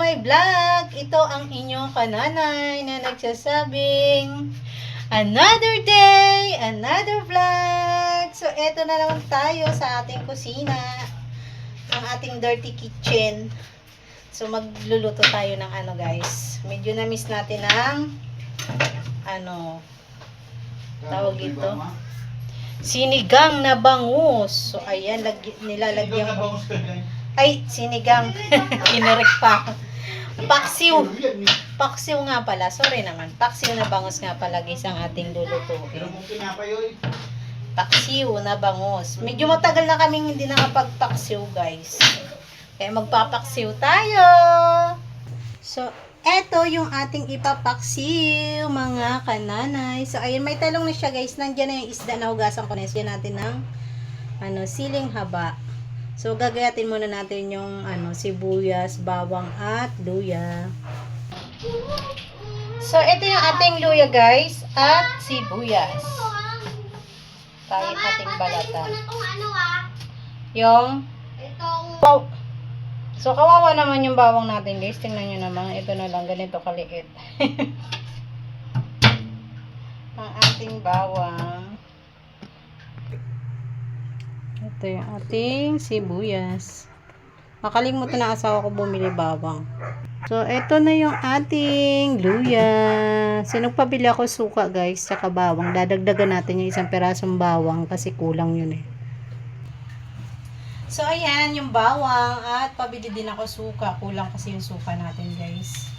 my vlog! Ito ang inyong kananay na nagsasabing another day, another vlog! So, eto na naman tayo sa ating kusina, ang ating dirty kitchen. So, magluluto tayo ng ano guys. Medyo na-miss natin ang tawag ito, sinigang na bangus. So, ayan, nilalagyan ko. Ay, sinigang. Kinurek pa ako. Paksiw. Paksiw nga pala. Sorry naman. Paksiw na bangus nga pala guys ang ating lulutuin. Paksiw na bangus. Medyo matagal na kaming hindi nakapagpaksiw guys. Kaya magpapaksiw tayo. So, eto yung ating ipapaksiw mga kananay. So, ayun, may talong na siya guys. Nandiyan na yung isda na hugasan ko na. Isda natin ng siling haba. So, gagayatin muna natin yung sibuyas, bawang at luya. So, ito yung ating luya guys at sibuyas. Tayo ating balatan. Yung wow. So, kawawa naman yung bawang natin guys. Tingnan nyo naman. Ito na lang. Ganito kaliit. Ang ating bawang. Ito yung ating sibuyas. Makalimutan na asawa ko bumili bawang. So, ito na yung ating luya. So, nagpabili ako suka guys, tsaka bawang. Dadagdagan natin yung isang perasong bawang kasi kulang yun eh. So, ayan yung bawang at pabili din ako suka. Kulang kasi yung suka natin guys.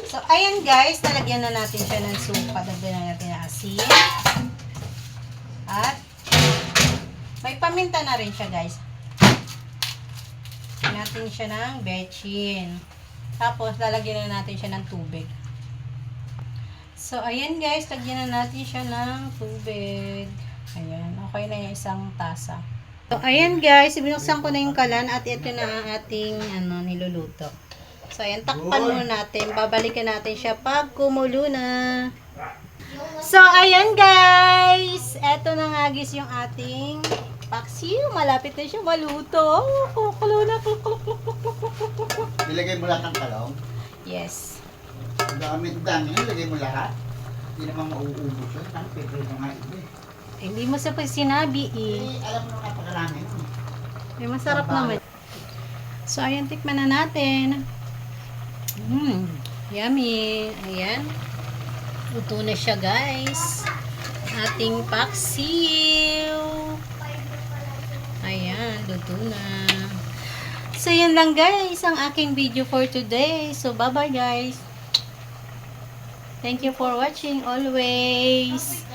So, ayan guys, talagyan na natin siya ng suka. Dagdagan na natin ng asin. At, may paminta na rin siya guys. Lagyan natin siya ng bechin. Tapos, lalagyan na natin siya ng tubig. So, ayan guys, lagyan na natin siya ng tubig. Ayan, okay na yung isang tasa. So, ayan guys, binuksan ko na yung kalan at ito na ang ating niluluto. So, ayan, takpan muna natin. Babalikan natin siya pag kumulo na. So, ayan guys. Eto na nga guys yung ating paksiw. Malapit na siya maluto. Kukulo na. Ilagay mo lahat ng talong? Yes. Ang dami yan, ilagay mo lahat. Hindi naman mauubos yun. Ang pwede na nga ito eh. Hindi mo sa sinabi eh. Alam mo naman pagkarami yun. May masarap naman. So, ayan, tikman na natin. Yummy. Ayan. Luto na siya, guys. Ating paksiw. Ayan, luto na. So, yan lang, guys, ang aking video for today. So, bye-bye, guys. Thank you for watching always.